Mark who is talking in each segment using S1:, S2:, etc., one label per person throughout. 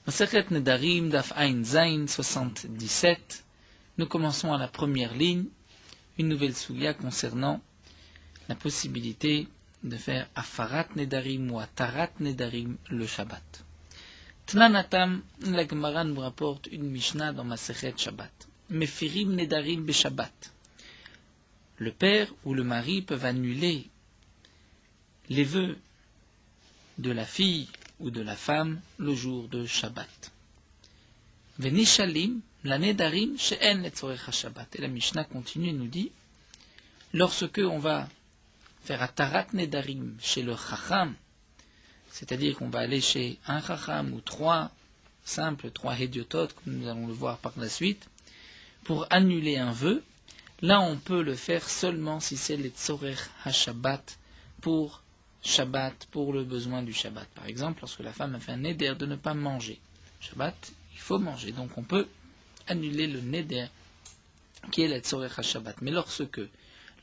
S1: Masechet Nedarim, Daf Ain Zain 77. Nous commençons à la première ligne, une nouvelle soulia concernant la possibilité de faire Afarat Nedarim ou Atarat Nedarim le Shabbat. Tnanatam, la Gemara nous rapporte une Mishnah dans Masechet Shabbat. Mefirim Nedarim be Shabbat. Le père ou le mari peuvent annuler les vœux de la fille ou de la femme le jour de Shabbat. Venishalim, la nedarim, she'en letzorech Shabbat. Et la Mishnah continue et nous dit, lorsque on va faire atarat nedarim chez le chacham, c'est-à-dire qu'on va aller chez un chacham ou trois hédiotot, comme nous allons le voir par la suite, pour annuler un vœu, là on peut le faire seulement si c'est letzorech Shabbat pour Shabbat, pour le besoin du Shabbat. Par exemple, lorsque la femme a fait un neder de ne pas manger. Shabbat, il faut manger. Donc on peut annuler le neder qui est l'etzorech Shabbat. Mais lorsque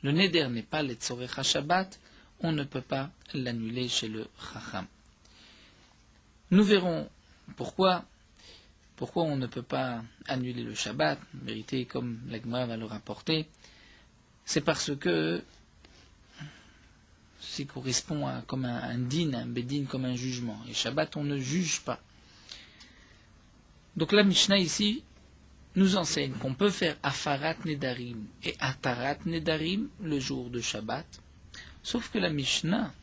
S1: le neder n'est pas l'etzorech Shabbat, on ne peut pas l'annuler chez le chacham. Nous verrons pourquoi on ne peut pas annuler le Shabbat. En vérité, comme la Gemara va le rapporter, c'est parce que ça correspond à comme un din, un bedin, comme un jugement. Et Shabbat, on ne juge pas. Donc la Mishnah ici nous enseigne qu'on peut faire Afarat Nedarim et Atarat Nedarim le jour de Shabbat, sauf que la Mishnah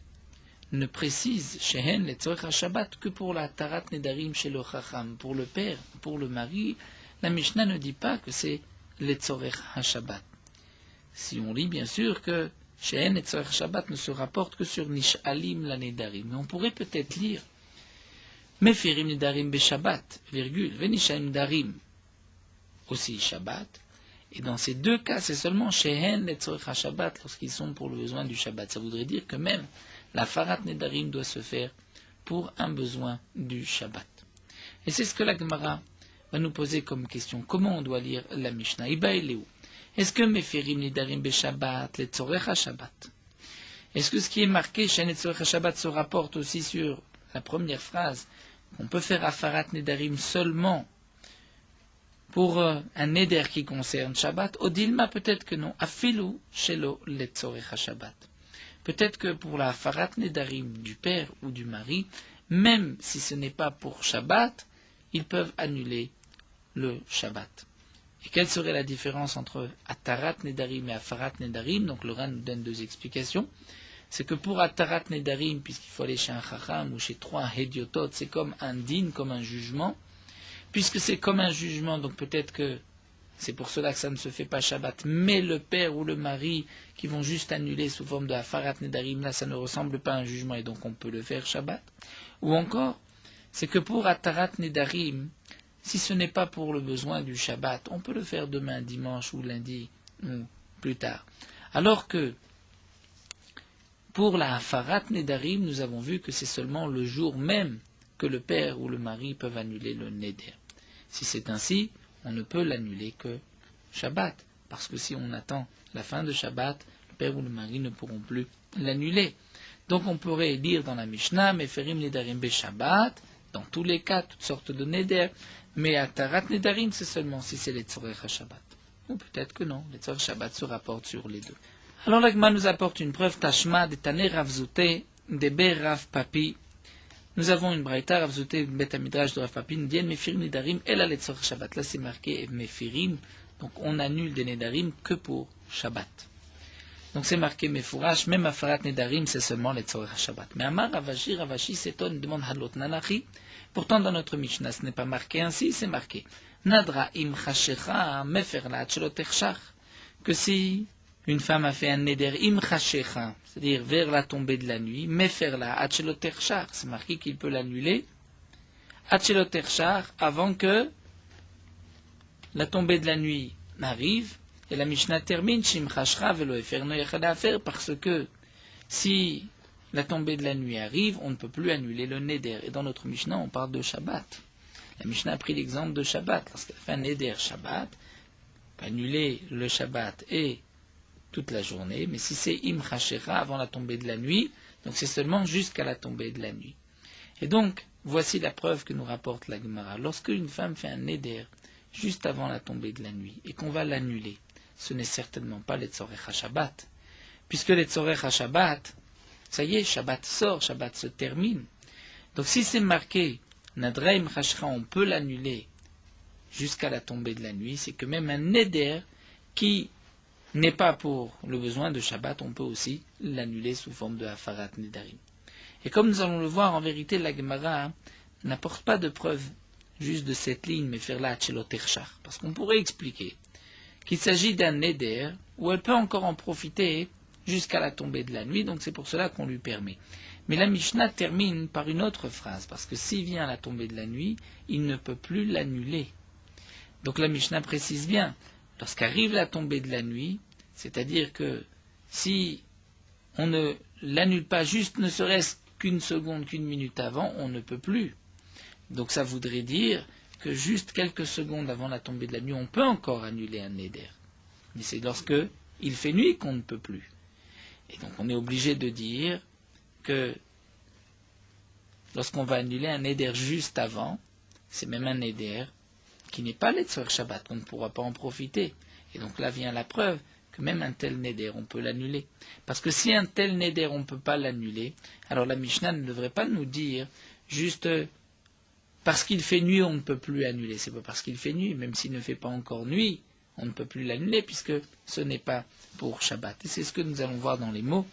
S1: ne précise Shehen Letzorech Shabbat que pour la Atarat Nedarim chez le Chacham, pour le père, pour le mari. La Mishnah ne dit pas que c'est Letzorech Shabbat. Si on lit bien sûr que She'en et Tzorech Shabbat ne se rapporte que sur Nish'alim la Nedarim. Mais on pourrait peut-être lire Mefirim Nedarim be Shabbat, Venish'alim Nedarim aussi Shabbat. Et dans ces deux cas, c'est seulement She'en et Tzorech Shabbat lorsqu'ils sont pour le besoin du Shabbat. Ça voudrait dire que même la Farat Nedarim doit se faire pour un besoin du Shabbat. Et c'est ce que la Gemara va nous poser comme question. Comment on doit lire la Mishnah? Iba et Léou. Est-ce que Mefirim Nedarim be Shabbat, Letzorech Shabbat? Est-ce que ce qui est marqué chez Letzorech Shabbat se rapporte aussi sur la première phrase qu'on peut faire Afarat Nedarim seulement pour un Neder qui concerne Shabbat? Odilma, peut-être que non. Afilu shelo Letzorech Shabbat. Peut-être que pour la Afarat Nedarim du père ou du mari, même si ce n'est pas pour Shabbat, ils peuvent annuler le Shabbat. Et quelle serait la différence entre Atarat Nedarim et Afarat Nedarim? Donc le Ran nous donne deux explications. C'est que pour Atarat Nedarim, puisqu'il faut aller chez un Chacham ou chez trois Hediotot, c'est comme un din, comme un jugement. Puisque c'est comme un jugement, donc peut-être que c'est pour cela que ça ne se fait pas Shabbat. Mais le père ou le mari qui vont juste annuler sous forme de Afarat Nedarim, là ça ne ressemble pas à un jugement et donc on peut le faire Shabbat. Ou encore, c'est que pour Atarat Nedarim, si ce n'est pas pour le besoin du Shabbat, on peut le faire demain, dimanche ou lundi, ou plus tard. Alors que pour la Afarat Nedarim, nous avons vu que c'est seulement le jour même que le père ou le mari peuvent annuler le Neder. Si c'est ainsi, on ne peut l'annuler que Shabbat, parce que si on attend la fin de Shabbat, le père ou le mari ne pourront plus l'annuler. Donc on pourrait lire dans la Mishnah, Mefirim Nedarim be Shabbat, dans tous les cas, toutes sortes de Neder, mais Atarat Nedarim, c'est seulement si c'est l'Etzorech Shabbat. Ou peut-être que non, l'Etzorech Shabbat se rapporte sur les deux. Alors l'Agma nous apporte une preuve Tashma de Taner Rav Zouté, de Ber Rav Papi. Nous avons une braïta Rav Zouté, Bet Amidrash de Rav Papi, nous dit Mefirim Nedarim, et la l'Etzorech Shabbat. Là c'est marqué Mefirim, donc on annule des Nedarim que pour Shabbat. Donc c'est marqué Mefourash, même Afarat Nedarim, c'est seulement l'Etzorech Shabbat. Mais Amar Ravashi s'étonne, demande Halot Nanachi. Pourtant, dans notre Mishnah, ce n'est pas marqué ainsi, c'est marqué Nadra im chashecha meferla tcheloterchach. Que si une femme a fait un neder im chashecha, c'est-à-dire vers la tombée de la nuit, meferla atcheloterchach, c'est marqué qu'il peut l'annuler atcheloterchach avant que la tombée de la nuit arrive. Et la Mishnah termine shim chashcha velo eferno yachad afer, parce que si la tombée de la nuit arrive, on ne peut plus annuler le Neder. Et dans notre Mishnah, on parle de Shabbat. La Mishnah a pris l'exemple de Shabbat. Lorsqu'elle fait un Neder Shabbat, on peut annuler le Shabbat et toute la journée. Mais si c'est Im Chashera, avant la tombée de la nuit, donc c'est seulement jusqu'à la tombée de la nuit. Et donc, voici la preuve que nous rapporte la Gemara. Lorsque une femme fait un neder juste avant la tombée de la nuit et qu'on va l'annuler, ce n'est certainement pas les tzorech ha-Shabbat. Puisque les tzorech ha-Shabbat, ça y est, Shabbat sort, Shabbat se termine. Donc si c'est marqué Nadreim Chashra, on peut l'annuler jusqu'à la tombée de la nuit, c'est que même un neder qui n'est pas pour le besoin de Shabbat, on peut aussi l'annuler sous forme de Hafarat Nedarim. Et comme nous allons le voir, en vérité, la Gemara n'apporte pas de preuve juste de cette ligne, mais faire la Tcheloterchar. Parce qu'on pourrait expliquer qu'il s'agit d'un neder où elle peut encore en profiter jusqu'à la tombée de la nuit, donc c'est pour cela qu'on lui permet. Mais la Mishnah termine par une autre phrase, parce que s'il vient à la tombée de la nuit, il ne peut plus l'annuler. Donc la Mishnah précise bien, lorsqu'arrive la tombée de la nuit, c'est-à-dire que si on ne l'annule pas juste ne serait-ce qu'une seconde, qu'une minute avant, on ne peut plus. Donc ça voudrait dire que juste quelques secondes avant la tombée de la nuit, on peut encore annuler un neder. Mais c'est lorsque il fait nuit qu'on ne peut plus. Et donc on est obligé de dire que lorsqu'on va annuler un neder juste avant, c'est même un neder qui n'est pas l'Etzor Shabbat, on ne pourra pas en profiter. Et donc là vient la preuve que même un tel neder, on peut l'annuler. Parce que si un tel neder, on ne peut pas l'annuler, alors la Mishnah ne devrait pas nous dire juste parce qu'il fait nuit, on ne peut plus annuler. C'est pas parce qu'il fait nuit, même s'il ne fait pas encore nuit, on ne peut plus l'annuler, puisque ce n'est pas pour Shabbat. Et c'est ce que nous allons voir dans les mots.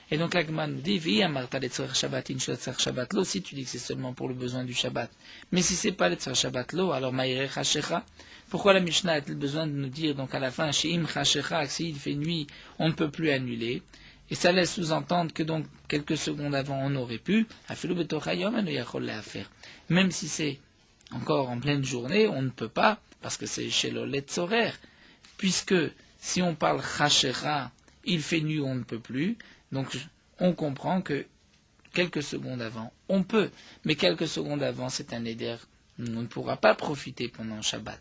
S1: Et donc l'Agma nous dit, Vi amarta letzorech Shabbat in shetzorech Shabbat lo, si tu dis que c'est seulement pour le besoin du Shabbat. Mais si c'est pas letzorech Shabbat lo, alors ma'irech hashecha. Pourquoi la Mishnah a-t-elle besoin de nous dire, donc à la fin, she'im hashecha, s'il fait nuit, on ne peut plus annuler. Et ça laisse sous-entendre que donc, quelques secondes avant, on aurait pu, afilu betochayom en yachol la faire. Même si c'est encore en pleine journée, on ne peut pas, parce que c'est chez le letzorer. Puisque, si on parle hashecha, il fait nuit, on ne peut plus. Donc, on comprend que quelques secondes avant, on peut. Mais quelques secondes avant, c'est un éder. On ne pourra pas profiter pendant Shabbat.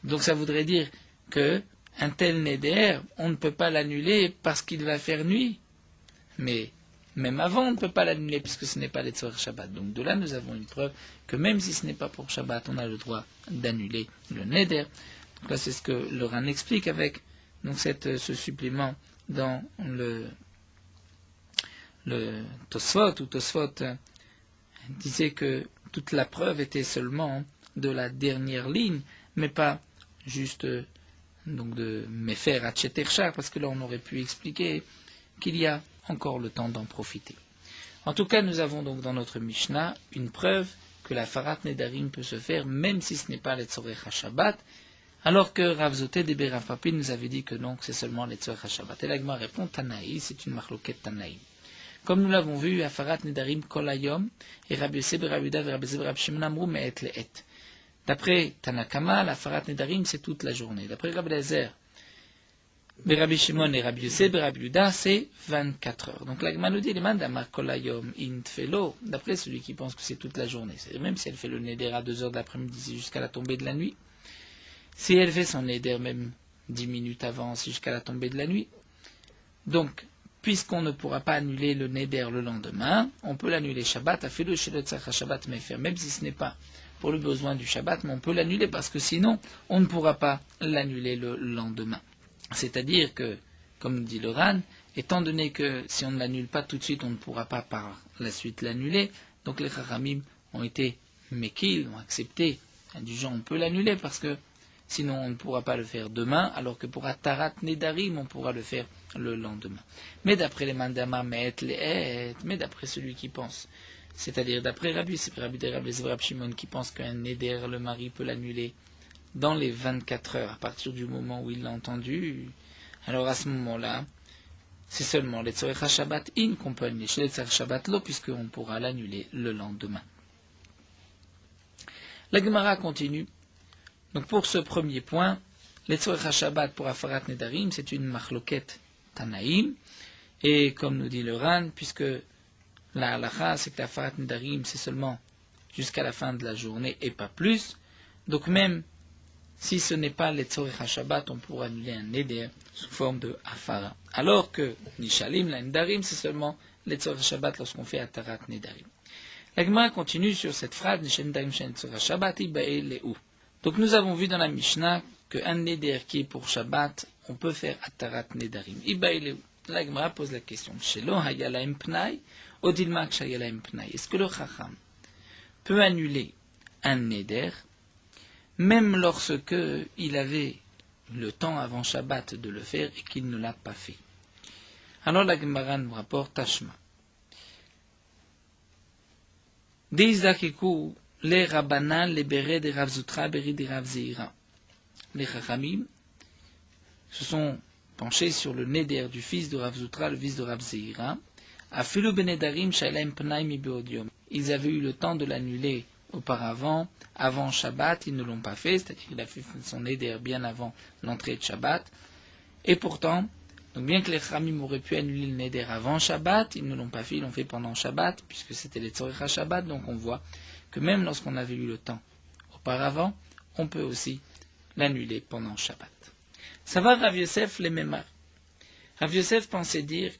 S1: Donc, ça voudrait dire que un tel neder, on ne peut pas l'annuler parce qu'il va faire nuit. Mais même avant, on ne peut pas l'annuler puisque ce n'est pas les tzorech Shabbat. Donc, de là, nous avons une preuve que même si ce n'est pas pour Shabbat, on a le droit d'annuler le neder. Donc là, c'est ce que le Ran explique avec donc, ce supplément dans le Tosfot, où Tosfot disait que toute la preuve était seulement de la dernière ligne, mais pas juste donc de Mefer Hatcheterchar, parce que là on aurait pu expliquer qu'il y a encore le temps d'en profiter. En tout cas, nous avons donc dans notre Mishnah une preuve que la Farat Nedarim peut se faire même si ce n'est pas les Tzorech HaShabbat, alors que Rav Zoté de Rav Papi nous avait dit que donc c'est seulement les Tzorech HaShabbat. Et l'Agma répond Tanaï, c'est une marloquette Tanaï. Comme nous l'avons vu, Afarat Nedarim Kol Hayom, et Rabbi Yosef ben Rabbi Yehuda et Rabbi Zeb ben Rabbi Shimon amrou me'et le'et. D'après Tanakama, la Afarat Nedarim c'est toute la journée. D'après Rabbi Eliezer, ben Rabbi Shimon et Rabbi Yosef ben Rabbi Yehuda, c'est 24 heures. Donc l'Agma nous dit, Leman Damar Kol Hayom in Tfelo, d'après celui qui pense que c'est toute la journée. C'est même si elle fait le Neder à 2 heures de l'après-midi jusqu'à la tombée de la nuit. Si elle fait son Neder même 10 minutes avant, jusqu'à la tombée de la nuit. Donc, puisqu'on ne pourra pas annuler le neder le lendemain, on peut l'annuler Shabbat, afelu chez le tzach Shabbat mefer, même si ce n'est pas pour le besoin du Shabbat, mais on peut l'annuler parce que sinon, on ne pourra pas l'annuler le lendemain. C'est-à-dire que, comme dit le Ran, étant donné que si on ne l'annule pas tout de suite, on ne pourra pas par la suite l'annuler, donc les Chachamim ont été mekil, ont accepté, du genre on peut l'annuler parce que sinon on ne pourra pas le faire demain, alors que pour Atarat Nedarim, on pourra le faire le lendemain. Mais d'après les Mandama, mais d'après celui qui pense, c'est-à-dire d'après Rabbi Shimon qui pense qu'un Neder, le mari peut l'annuler dans les 24 heures, à partir du moment où il l'a entendu, alors à ce moment-là, c'est seulement les Tzorech HaShabbat in qu'on peut annuler, chez les Tzorech HaShabbat lo, puisqu'on pourra l'annuler le lendemain. La Gemara continue. Donc pour ce premier point, les Tzorech HaShabbat pour Afarat Nedarim, c'est une machloket Tanaïm, et comme nous dit le Ran, puisque la halacha, c'est que la Afarat Nedarim, c'est seulement jusqu'à la fin de la journée et pas plus, donc même si ce n'est pas les Tzorech HaShabbat, on pourra annuler un Neder sous forme de Afara. Alors que Nishalim, la Nedarim, c'est seulement les Tzorech HaShabbat lorsqu'on fait Atarat Nedarim. La Gemara continue sur cette phrase, donc nous avons vu dans la Mishnah qu'un neder qui est pour Shabbat, on peut faire Atarat Nedarim. La Gemara pose la question, est-ce que le Chacham peut annuler un neder, même lorsque il avait le temps avant Shabbat de le faire et qu'il ne l'a pas fait? Alors la Gemara nous rapporte Tashma. Deizakeku les Rabbanan, les Beret de Rav Zutra, Beret de Rav Zeira. Les Chachamim se sont penchés sur le neder du fils de Rav Zutra, le fils de Rav Zeira. Afilu benedarim shalaim pnaim ibeodium. Ils avaient eu le temps de l'annuler auparavant, avant Shabbat, ils ne l'ont pas fait, c'est-à-dire qu'il a fait son neder bien avant l'entrée de Shabbat. Et pourtant, donc bien que les Chachamim auraient pu annuler le neder avant Shabbat, ils ne l'ont pas fait, ils l'ont fait pendant Shabbat, puisque c'était les Tzorech Shabbat, donc on voit que même lorsqu'on avait eu le temps auparavant, on peut aussi l'annuler pendant Shabbat. Ça va Rav Yosef les Memar. Rav Yosef pensait dire,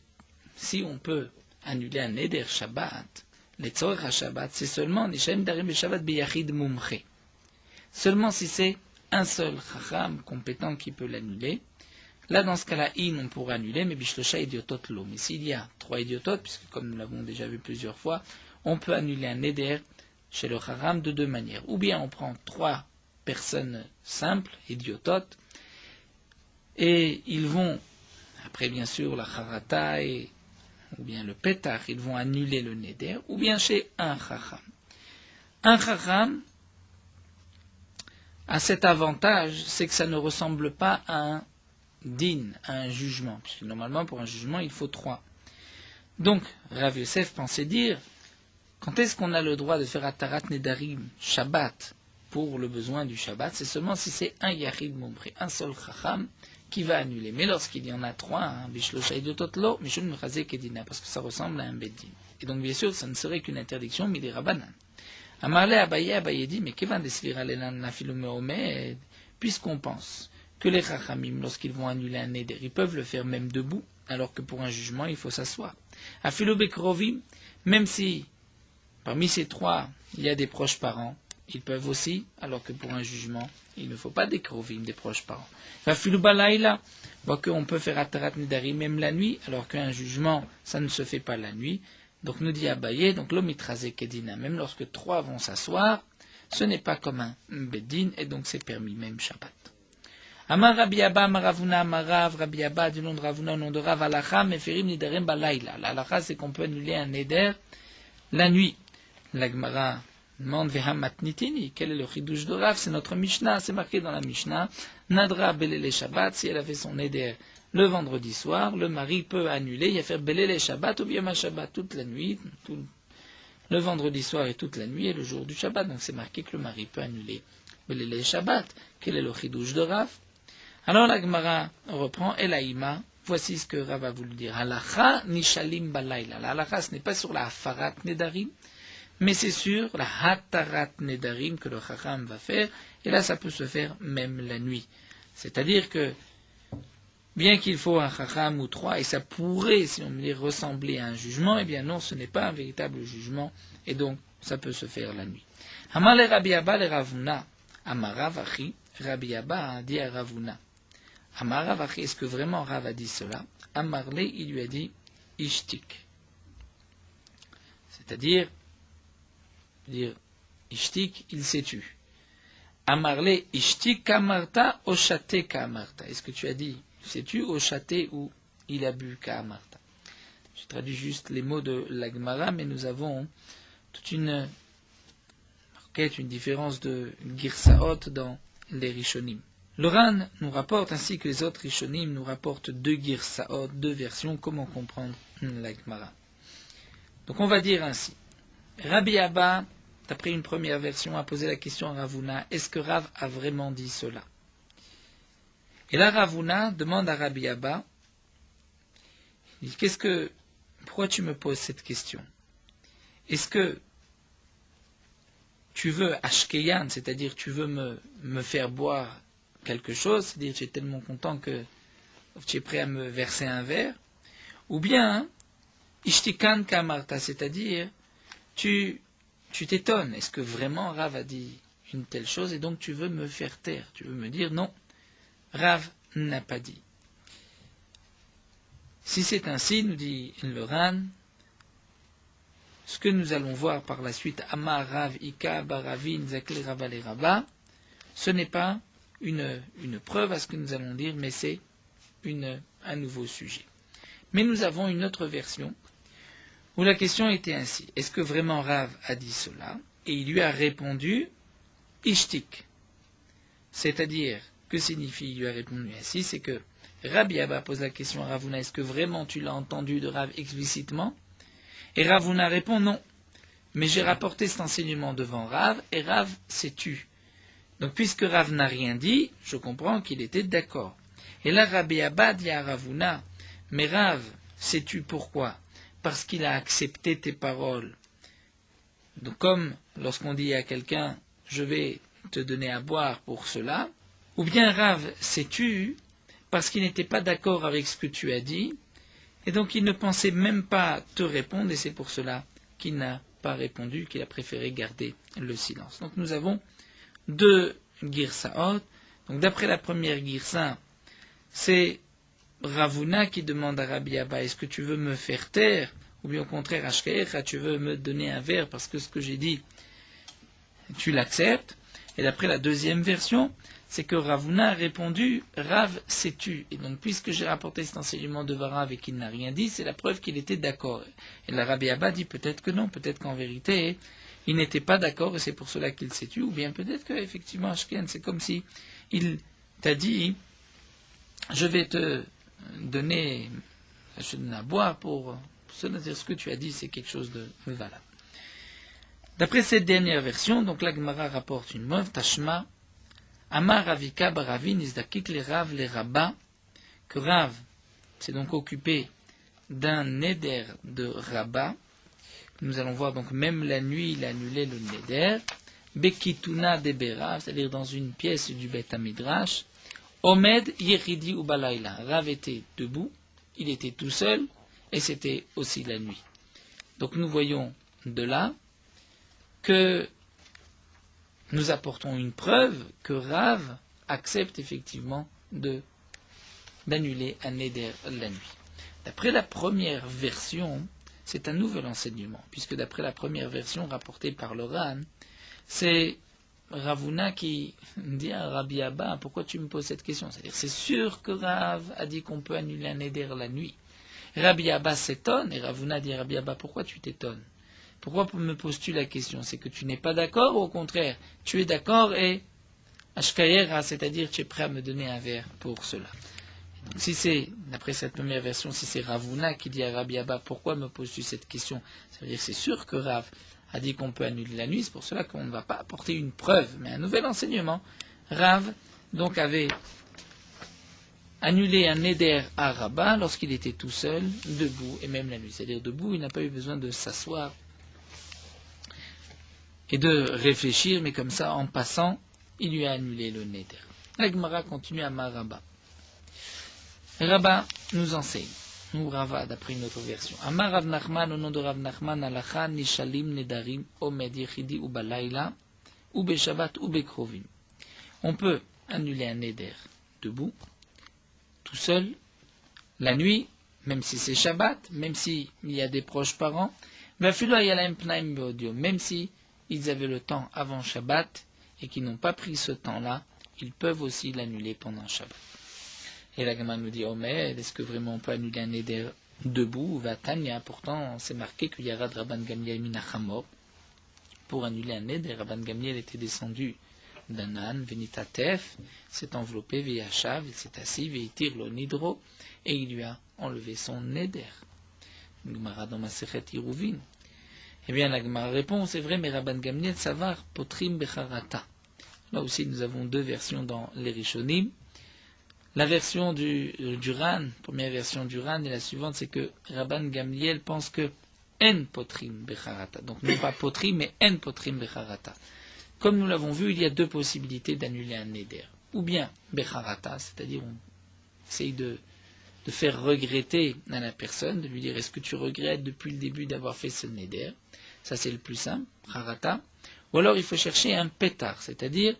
S1: si on peut annuler un neder Shabbat, les Tzorech Shabbat, c'est seulement Nishaim Darim Shabbat Biyachid Mumche. Seulement si c'est un seul Chacham compétent qui peut l'annuler. Là, dans ce cas-là, on pourrait annuler, mais Bishlosha idiotot lo. Mais s'il y a 3 idiotot, puisque comme nous l'avons déjà vu plusieurs fois, on peut annuler un neder chez le Chacham de 2 manières. Ou bien on prend 3 personnes simples, idiototes, et ils vont, après bien sûr la Charata ou bien le Pétar, ils vont annuler le neder, ou bien chez un Chacham. Un Chacham a cet avantage, c'est que ça ne ressemble pas à un din, à un jugement, puisque normalement pour un jugement il faut 3. Donc Rav Yosef pensait dire, quand est-ce qu'on a le droit de faire Atarat Nedarim Shabbat pour le besoin du Shabbat? C'est seulement si c'est un Yachid Mumre, un seul Chacham qui va annuler. Mais lorsqu'il y en a 3, Bishlosha idiotot lo, Mishum Mechazek Kedina, parce que ça ressemble à un Beddin. Et donc bien sûr ça ne serait qu'une interdiction Midei Rabbanan. Amarle Abaye dit, mais Kevan Desvira Lelan Nafilu Meomed, puisqu'on pense que les Chachamim, lorsqu'ils vont annuler un neder, ils peuvent le faire même debout, alors que pour un jugement, il faut s'asseoir. Afilu Bekrovim, même si parmi ces 3, il y a des proches parents, ils peuvent aussi, alors que pour un jugement, il ne faut pas des Krovim, des proches parents. Afilu Balaïla, on peut faire Atarat Nedarim même la nuit, alors qu'un jugement, ça ne se fait pas la nuit. Donc nous dit Abaye, donc l'omitraze kedina, même lorsque 3 vont s'asseoir, ce n'est pas comme un beddin, et donc c'est permis, même Shabbat. Amar Rabbi Abba, Maravuna, Amarav, Rabbi Abba, du nom de Ravuna, au nom de Rav, Alacha, Meferim Nidarim Balayla. L'Alacha, c'est qu'on peut annuler un neder la nuit. La Gemara demande Veham Matnitini, quel est le chidouche de Rav? C'est notre Mishnah, c'est marqué dans la Mishnah. Nadra Belele Shabbat, si elle a fait son neder le vendredi soir, le mari peut annuler, il va faire Belele Shabbat ou bien ma Shabbat toute la nuit, le vendredi soir et toute la nuit et le jour du Shabbat. Donc c'est marqué que le mari peut annuler Belele Shabbat. Quel est le chidouche de Rav? Alors la Gemara reprend Elaïma, voici ce que Rav a voulu dire. Halacha nishalim balayla. La halacha, ce n'est pas sur la hafarat nedarim, mais c'est sur la hatarat nedarim que le chacham va faire, et là ça peut se faire même la nuit. C'est-à-dire que, bien qu'il faut un chacham ou 3, et ça pourrait, si on me dit, ressembler à un jugement, eh bien non, ce n'est pas un véritable jugement, et donc ça peut se faire la nuit. Amar le Rabbi Abba le Ravuna, Amarav achi, Rabbi Abba a dit à Ravuna. Amarav achi, est-ce que vraiment Rav a dit cela? Amarle, il lui a dit ishtik. C'est-à-dire, ishtik, il s'est tu. Amarle ishtik kamarta oshate kamarta. Est-ce que tu as dit sais-tu oshate ou il a bu kamarta? Je traduis juste les mots de la Gemara, mais nous avons toute une différence de girsaot dans les Rishonim. Le Ran nous rapporte, ainsi que les autres Rishonim, nous rapportent 2 girsaot, 2 versions, comment comprendre la Gemara. Donc on va dire ainsi. Rabbi Abba, d'après une première version, a posé la question à Ravuna, est-ce que Rav a vraiment dit cela? Et là Ravuna demande à Rabbi Abba, il dit, pourquoi tu me poses cette question? Est-ce que tu veux ashkeyan, c'est-à-dire tu veux me faire boire quelque chose, c'est-à-dire tu es tellement content que tu es prêt à me verser un verre, ou bien ishtikan kamarta, c'est-à-dire tu tu t'étonnes. Est-ce que vraiment Rav a dit une telle chose et donc tu veux me faire taire? Tu veux me dire non, Rav n'a pas dit. Si c'est ainsi, nous dit le Ran, ce que nous allons voir par la suite, Amar Rav Ika Baravin Zakli Raval et Rabba, ce n'est pas une preuve à ce que nous allons dire, mais c'est un nouveau sujet. Mais nous avons une autre version où la question était ainsi. Est-ce que vraiment Rav a dit cela? Et il lui a répondu Ishtik. C'est-à-dire, que signifie il lui a répondu ainsi? C'est que Rabbi Abba pose la question à Ravuna, est-ce que vraiment tu l'as entendu de Rav explicitement? Et Ravuna répond non. Mais j'ai rapporté cet enseignement devant Rav, et Rav s'est tu. Donc puisque Rav n'a rien dit, je comprends qu'il était d'accord. Et là Rabbi Abba dit à Ravuna, mais Rav, sais-tu pourquoi? Parce qu'il a accepté tes paroles. Donc comme lorsqu'on dit à quelqu'un, je vais te donner à boire pour cela, ou bien Rav, sais-tu, parce qu'il n'était pas d'accord avec ce que tu as dit, et donc il ne pensait même pas te répondre, et c'est pour cela qu'il n'a pas répondu, qu'il a préféré garder le silence. Donc nous avons deux girsaot. Donc d'après la première girsa, c'est Ravuna qui demande à Rabbi Abba, est-ce que tu veux me faire taire? Ou bien au contraire, Ashkaecha, tu veux me donner un verre parce que ce que j'ai dit, tu l'acceptes. Et d'après la deuxième version, c'est que Ravuna a répondu, Rav, sais-tu? Et donc, puisque j'ai rapporté cet enseignement devant Rav et qu'il n'a rien dit, c'est la preuve qu'il était d'accord. Et la Rabbi Abba dit peut-être que non, peut-être qu'en vérité, il n'était pas d'accord et c'est pour cela qu'il s'est tu. Ou bien peut-être qu'effectivement, Ashken, c'est comme si il t'a dit, je vais te donner à boire pour cela, dire ce que tu as dit, c'est quelque chose de valable. D'après cette dernière version, donc la Gemara rapporte une mauve, Tashma, Amar Ravika Baravin Izdakik le Rav le Rabba, que Rav s'est donc occupé d'un neder de Rabba. Nous allons voir donc même la nuit, il a annulé le neder. Bekituna de Berav, c'est-à-dire dans une pièce du Bet Midrash. Omed Yeridi Ubalayla. Rav était debout, il était tout seul, et c'était aussi la nuit. Donc nous voyons de là que nous apportons une preuve que Rav accepte effectivement d'annuler un neder la nuit. D'après la première version, c'est un nouvel enseignement, puisque d'après la première version rapportée par le Ran, c'est Ravuna qui dit à Rabbi Abba, pourquoi tu me poses cette question? C'est-à-dire, c'est sûr que Rav a dit qu'on peut annuler un neder la nuit. Rabbi Abba s'étonne, et Ravuna dit à Rabbi Abba, pourquoi tu t'étonnes? Pourquoi me poses-tu la question? C'est que tu n'es pas d'accord ou au contraire, tu es d'accord et Ashkayera, c'est-à-dire tu es prêt à me donner un verre pour cela. Donc, si c'est, d'après cette première version, si c'est Ravuna qui dit à Rabbi Abba, pourquoi me poses-tu cette question? Ça veut dire que c'est sûr que Rav a dit qu'on peut annuler la nuit, c'est pour cela qu'on ne va pas apporter une preuve, mais un nouvel enseignement. Rav, donc, avait annulé un neder à Rabba lorsqu'il était tout seul, debout, et même la nuit. C'est-à-dire debout, il n'a pas eu besoin de s'asseoir et de réfléchir, mais comme ça, en passant, il lui a annulé le neder. La Gemara continue à Maraba. Rabba nous enseigne, nous Rava, d'après une autre version. Amar Rav Nachman, au nom de Rav Nachman, Alacha, Nishalim, Nedarim, Omed, Yechidi, ou Balayla, ou Beshabbat, ou Bekrovim. On peut annuler un neder debout, tout seul, la nuit, même si c'est Shabbat, même s'il y a des proches parents, même si ils avaient le temps avant Shabbat et qu'ils n'ont pas pris ce temps-là, ils peuvent aussi l'annuler pendant Shabbat. Et la Gemara nous dit, oh mais est-ce que vraiment on peut annuler un neder debout? Vatania, pourtant c'est marqué qu'il y aura de Rabban Gamliel Minachamor. Pour annuler un neder, Rabban Gamliel était descendu d'un âne, Venitatef, s'est enveloppé, Veyachav, il s'est assis, Veitir lo nidro, et il lui a enlevé son neder. Gemara dans Masechet Iruvin. Eh bien, la Gemara répond, c'est vrai, mais Rabban Gamliel savar potrim becharata. Là aussi, nous avons deux versions dans les Rishonim. La version du Ran, première version du Ran, et la suivante, c'est que Rabban Gamliel pense que en potrim becharata. Donc, non pas potrim, mais en potrim becharata. Comme nous l'avons vu, il y a deux possibilités d'annuler un neder. Ou bien becharata, c'est-à-dire on essaye de faire regretter à la personne, de lui dire est-ce que tu regrettes depuis le début d'avoir fait ce neder? ça c'est le plus simple, Harata. Ou alors il faut chercher un pétard, c'est-à-dire,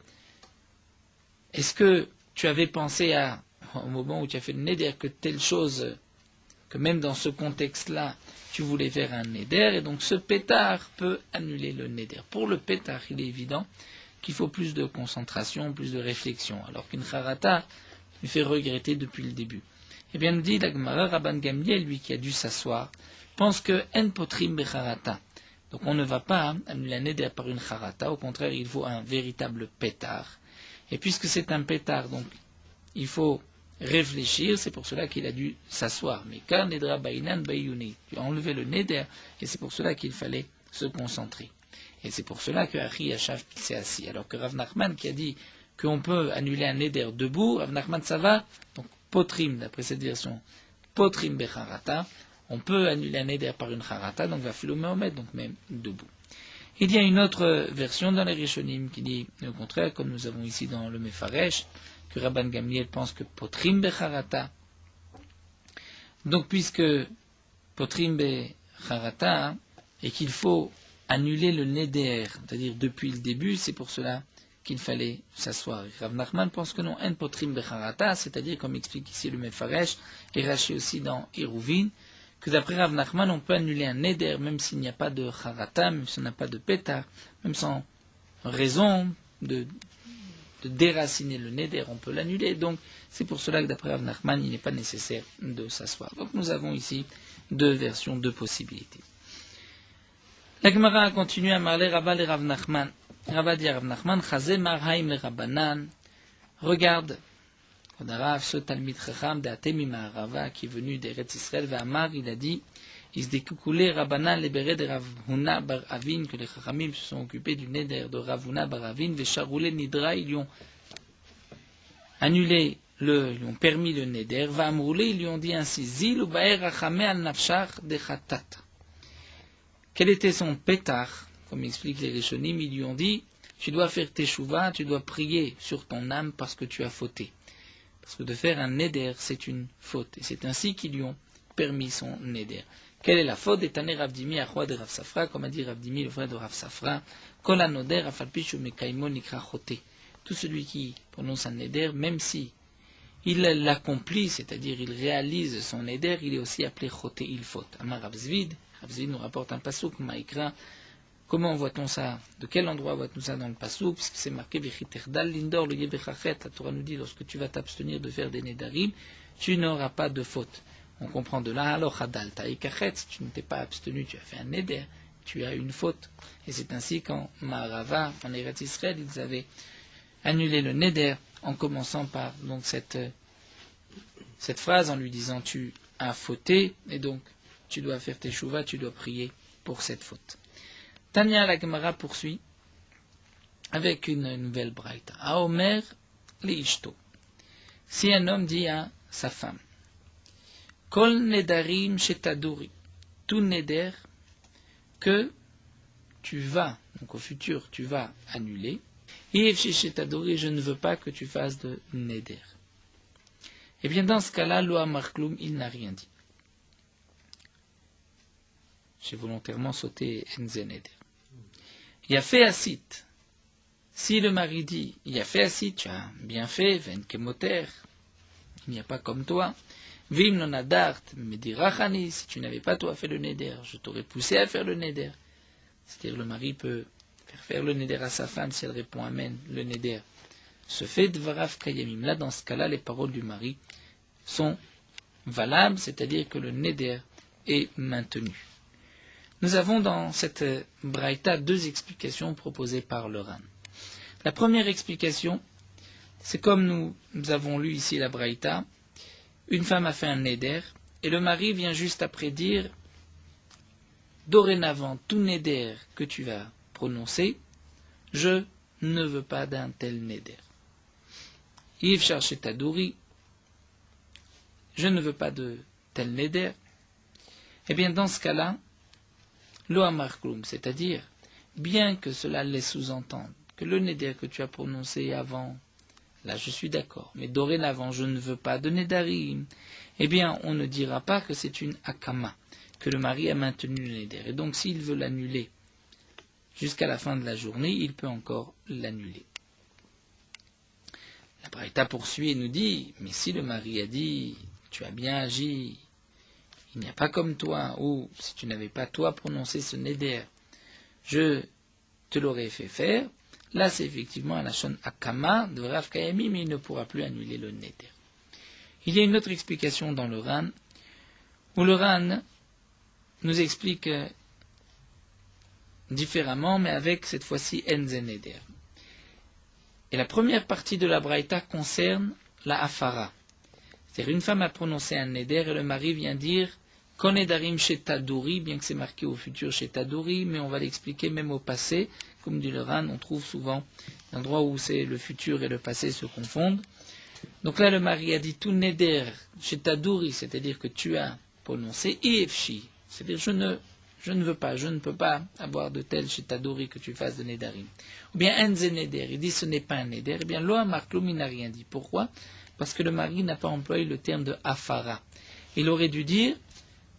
S1: est-ce que tu avais pensé au moment où tu as fait le neder, que telle chose, que même dans ce contexte-là, tu voulais faire un neder, et donc ce pétard peut annuler le neder. Pour le pétard, il est évident qu'il faut plus de concentration, plus de réflexion, alors qu'une Harata lui fait regretter depuis le début. Eh bien, nous dit la Gemara, Rabban Gamliel, lui qui a dû s'asseoir, pense que en potrim becharata. Donc on ne va pas annuler un neder par une Harata, au contraire, il faut un véritable pétard. Et puisque c'est un pétard, donc il faut réfléchir, c'est pour cela qu'il a dû s'asseoir. Mais quand nedra bainan bayuni, tu as enlevé le neder, et c'est pour cela qu'il fallait se concentrer. Et c'est pour cela que Achi Hachav s'est assis. Alors que Rav Nachman qui a dit qu'on peut annuler un neder debout, Rav Nachman ça va, donc potrim, d'après cette version, potrim becharata, on peut annuler un neder par une charata, donc va philoméomètre, donc même debout. Il y a une autre version dans les Rishonim qui dit le contraire, comme nous avons ici dans le Mefaresh, que Rabban Gamliel pense que potrim becharata. Donc puisque potrim becharata, et qu'il faut annuler le neder, c'est-à-dire depuis le début, c'est pour cela qu'il fallait s'asseoir. Rav Nachman pense que non, en potrim becharata, c'est-à-dire comme explique ici le Mefaresh, et Rashi aussi dans Eruvin, que d'après Rav Nachman, on peut annuler un neder, même s'il n'y a pas de charata, même s'il n'y a pas de pétard, même sans raison de déraciner le neder, on peut l'annuler. Donc, c'est pour cela que d'après Rav Nachman, il n'est pas nécessaire de s'asseoir. Donc, nous avons ici deux versions, deux possibilités. La Gemara continue à parler Rabba le Rav Nachman. Rabba dit à Rav Nachman, Chazé marhaim le Rabbanan. Regarde, Rav, ce Talmid Chacham de Atemi Maharava qui est venu d'Eretz Israël, V'amar, il a dit, ils se découcoulaient Rabbanan les bérets de Rav Huna bar Avin, que les Chachamim se sont occupés du neder de Rav Huna bar Avin, Vesharoulé Nidra, ils lui ont annulé ils lui ont permis le neder, V'amroulé, ils lui ont dit ainsi, Zil ou Baer Rachamé al Nafshach de Chatat. Quel était son pétard? Comme expliquent les Rishonim, ils lui ont dit, tu dois faire tes chouvas, tu dois prier sur ton âme parce que tu as fauté. Parce que de faire un neder, c'est une faute. Et c'est ainsi qu'ils lui ont permis son neder. Quelle est la faute d'Etaner Ravdimi à roi de Rav Safra, comme a dit Ravdimi, le frère de Rav Safra, Kol anoder afalpichu mekaimo nikra chote. Tout celui qui prononce un neder, même si il l'accomplit, c'est-à-dire il réalise son neder, il est aussi appelé chote, il faute. Amar Rav Zvid nous rapporte un pasuk, Maïkra. Comment voit-on ça? De quel endroit voit-on ça dans le pasuk? Puisque c'est marqué Vechiterdal Lindor le Yebechachet. La Torah nous dit lorsque tu vas t'abstenir de faire des nedarim, tu n'auras pas de faute. On comprend de là alors Hadal Taïkachet. Si tu ne t'es pas abstenu, tu as fait un neder, tu as une faute. Et c'est ainsi qu'en Maharava, en Eretz Israël, ils avaient annulé le neder en commençant par donc cette phrase en lui disant tu as fauté et donc tu dois faire tes chouvas, tu dois prier pour cette faute. Tania la Gemara poursuit avec une nouvelle braïta. Aomer li ishto. Si un homme dit à sa femme, Kol nedarim shetaduri, tout neder que tu vas, donc au futur tu vas annuler, Yef shetaduri, je ne veux pas que tu fasses de neder. Eh bien dans ce cas-là, Loa Markloum, il n'a rien dit. J'ai volontairement sauté Enzeneder. Il a fait acide. Si le mari dit, il a fait acide, tu as bien fait, ven kemoter, il n'y a pas comme toi. Vim non adart, me dit rachani, si tu n'avais pas toi fait le neder, je t'aurais poussé à faire le neder. C'est-à-dire le mari peut faire le neder à sa femme si elle répond amen, le neder se fait dvarav kayamim. Là, dans ce cas-là, les paroles du mari sont valables, c'est-à-dire que le neder est maintenu. Nous avons dans cette braïta deux explications proposées par le Ran. La première explication, c'est comme nous avons lu ici la braïta, une femme a fait un neder, et le mari vient juste après dire, dorénavant, tout neder que tu vas prononcer, je ne veux pas d'un tel neder. Yves cherche tadouri, je ne veux pas de tel neder. Eh bien, dans ce cas-là, Lo amarkloum, c'est-à-dire, bien que cela laisse sous-entendre que le neder que tu as prononcé avant, là je suis d'accord, mais dorénavant je ne veux pas de nedarim, eh bien on ne dira pas que c'est une akama, que le mari a maintenu le neder. Et donc s'il veut l'annuler jusqu'à la fin de la journée, il peut encore l'annuler. La Braïta poursuit et nous dit, mais si le mari a dit, tu as bien agi, il n'y a pas comme toi, ou si tu n'avais pas toi prononcé ce neder, je te l'aurais fait faire, là c'est effectivement un lachon akama de Rav Kayami, mais il ne pourra plus annuler le neder. Il y a une autre explication dans le Ran, où le Ran nous explique différemment, mais avec cette fois-ci Enzen Neder. Et la première partie de la Braïta concerne la Hafara. C'est-à-dire une femme a prononcé un Neder et le mari vient dire Konedarim Shetadouri, bien que c'est marqué au futur Shetadouri, mais on va l'expliquer même au passé. Comme dit le Ran, on trouve souvent un endroit où c'est le futur et le passé se confondent. Donc là, le mari a dit tout Neder Shetadouri, c'est-à-dire que tu as prononcé Iefshi, c'est-à-dire je ne veux pas, je ne peux pas avoir de tel Shetadouri que tu fasses de Nedarim. Ou bien Enze Neder, il dit ce n'est pas un Neder. Eh bien, Loa Markloum, il n'a rien dit. Pourquoi? Parce que le mari n'a pas employé le terme de Hafara. Il aurait dû dire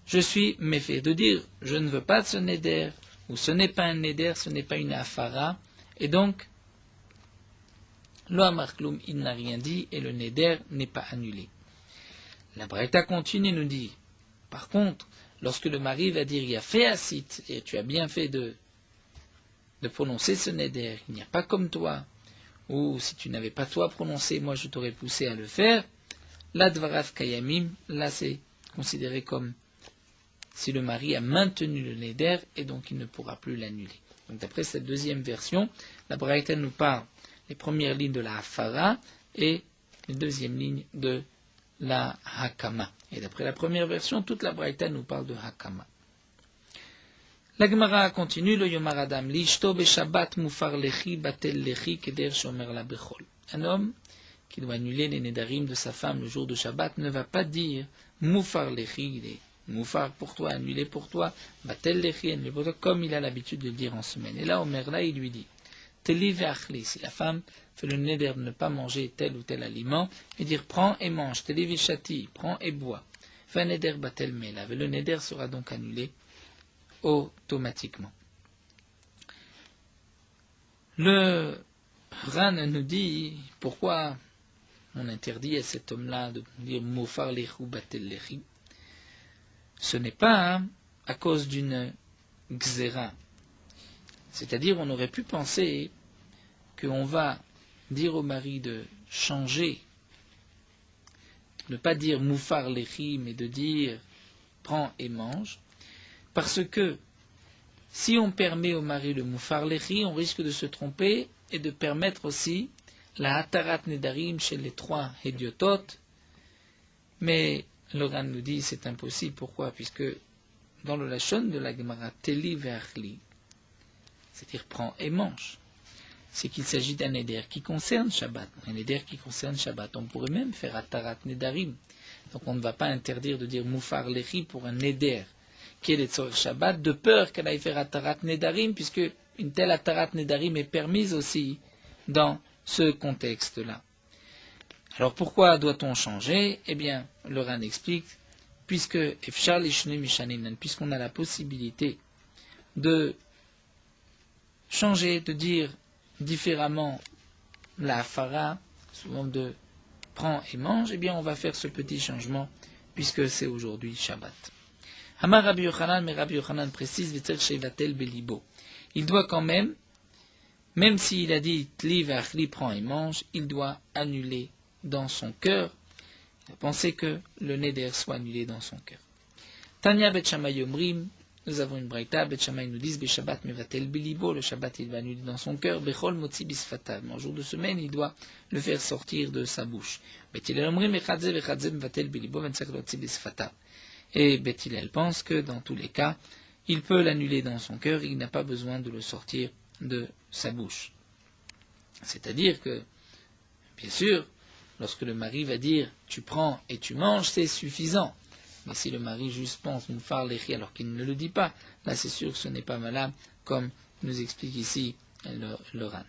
S1: je suis méfait, de dire je ne veux pas de ce Neder, ou ce n'est pas un Neder, ce n'est pas une Hafara. Et donc, Loa Markloum, il n'a rien dit et le Neder n'est pas annulé. La Braïta continue et nous dit par contre, lorsque le mari va dire il y a fait acite et tu as bien fait de prononcer ce neder, il n'y a pas comme toi, ou si tu n'avais pas toi prononcé, moi je t'aurais poussé à le faire, la dvarav kayamim, là c'est considéré comme si le mari a maintenu le neder et donc il ne pourra plus l'annuler. Donc d'après cette deuxième version, la Braïta nous parle les premières lignes de la hafara et les deuxièmes lignes de la hakama. Et d'après la première version, toute la Braïta nous parle de hakama. La Gemara continue, le Yomar Adam, l'ishto beshabbat mufar lechi batel lechi keder shomer la bechol. Un homme qui doit annuler les nedarim de sa femme le jour de Shabbat ne va pas dire mufar lechi, mufar pour toi, annulé pour toi, batel lechi, annulé pour toi, comme il a l'habitude de le dire en semaine. Et là, Omer, là, il lui dit, teli ve'achli, si la femme fait le neder de ne pas manger tel ou tel aliment, et dire prends et mange, teli ve'chati, prends et bois, fait un neder batel melav, et le neder sera donc annulé automatiquement. Le Ran nous dit pourquoi on interdit à cet homme-là de dire mofar lechu batel lechi. Ce n'est pas à cause d'une xéra. C'est-à-dire, on aurait pu penser qu'on va dire au mari de changer, ne pas dire moufar lechi, mais de dire prends et mange. Parce que si on permet au mari le moufar lechi, on risque de se tromper et de permettre aussi la hatarat nedarim chez les trois hédiotot. Mais le Ran nous dit c'est impossible. Pourquoi? Puisque dans le lachon de la Gemara, teli ve'achli, c'est-à-dire prends et mange, c'est qu'il s'agit d'un neder qui concerne Shabbat. Un neder qui concerne Shabbat. On pourrait même faire hatarat nedarim. Donc on ne va pas interdire de dire moufar lechi pour un neder qui est le tzorech Shabbat, de peur qu'elle aille faire Atarat Nedarim, puisque une telle Atarat Nedarim est permise aussi dans ce contexte-là. Alors pourquoi doit-on changer? Eh bien, le Ran explique, puisqu'on a la possibilité de changer, de dire différemment la hafara, souvent de prends et mange, eh bien on va faire ce petit changement, puisque c'est aujourd'hui Shabbat. Amar Rabbi Yochanan, mais Rabbi Yochanan précise, il doit quand même s'il a dit Tli v'achli, prend et mange, il doit annuler dans son cœur, il a pensé que le neder soit annulé dans son cœur. Tanya Bet Shammai Omrim, nous avons une braïta, Bet Shammai nous dit Beshabbat mevatel bilibo, le Shabbat il va annuler dans son cœur, Bechol motzi bisfatav, en jour de semaine il doit le faire sortir de sa bouche. Bet Hillel Omrim echadze vechadze mevatel bilibo, ventzak lotzi bisfatav. Et Beth Hillel pense que dans tous les cas, il peut l'annuler dans son cœur, il n'a pas besoin de le sortir de sa bouche. C'est-à-dire que, bien sûr, lorsque le mari va dire tu prends et tu manges, c'est suffisant. Mais si le mari juste pense moufar lechi alors qu'il ne le dit pas, là c'est sûr que ce n'est pas malade, comme nous explique ici le Ran.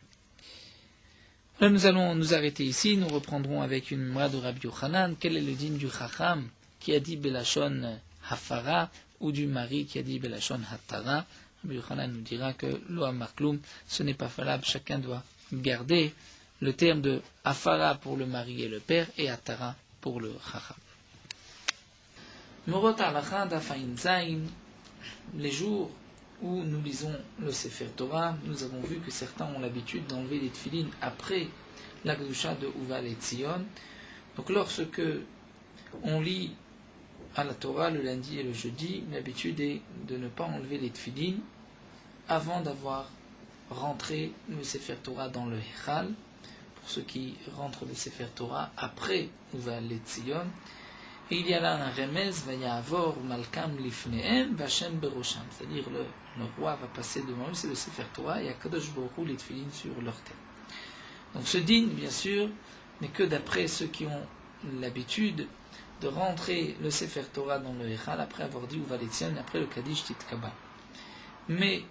S1: Là, nous allons nous arrêter ici, nous reprendrons avec une mra de Rabbi Yochanan, quel est le din du Chacham qui a dit Belashon Hafara, ou du mari qui a dit Belashon Hatara. Rabbi Yochanan nous dira que lo amakloum, ce n'est pas valable, chacun doit garder le terme de afara pour le mari et le père et atara pour le chacham. Morot halacha daf ayin zayin, les jours où nous lisons le Sefer Torah, nous avons vu que certains ont l'habitude d'enlever les tefilines après la Kedusha de Uval et Tzion. Donc lorsque on lit à la Torah le lundi et le jeudi, l'habitude est de ne pas enlever les tefilines avant d'avoir rentré le Sefer Torah dans le Hechal, pour ceux qui rentrent le Sefer Torah après Uval et Tzion. Et il y a là un remez, Vayavor Malkam Lifnehem, Vashem Berosham, c'est-à-dire le roi va passer devant eux, c'est le Sefer Torah, et Akadosh Baruch Hu les tefilines sur leur tête. Donc ce din, bien sûr, n'est que d'après ceux qui ont l'habitude de rentrer le Sefer Torah dans le Hechal après avoir dit Uval et Tzion, et après le Kaddish Titkaba. Mais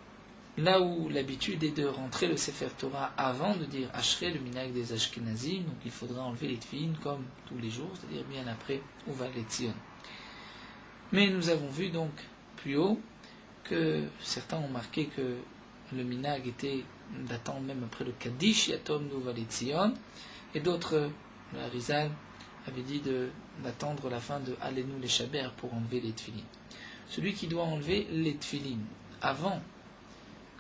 S1: là où l'habitude est de rentrer le Sefer Torah avant de dire Ashrei, le minhag des Ashkenazim, donc il faudra enlever les tefilines comme tous les jours, c'est-à-dire bien après Uval et Tzion. Mais nous avons vu donc plus haut que certains ont marqué que le minhag était d'attendre même après le Kaddish Yatom d'Uval et Tzion, et d'autres, le Harizal avait dit d'attendre la fin de Alenu les Shaber pour enlever les tefilines. Celui qui doit enlever les tefilines avant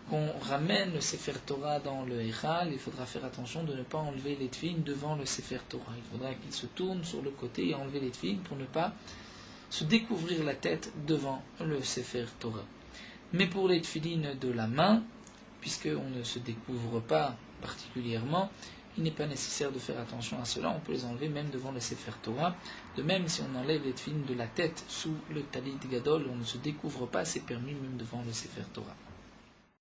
S1: qu'on ramène le Sefer Torah dans le Hechal, il faudra faire attention de ne pas enlever les tefilines devant le Sefer Torah. Il faudra qu'il se tourne sur le côté et enlever les tefilines pour ne pas se découvrir la tête devant le Sefer Torah. Mais pour les tefilines de la main, puisqu'on ne se découvre pas particulièrement, il n'est pas nécessaire de faire attention à cela, on peut les enlever même devant le Sefer Torah. De même, si on enlève les tefilines de la tête sous le Talit Gadol, on ne se découvre pas, c'est permis même devant le Sefer Torah.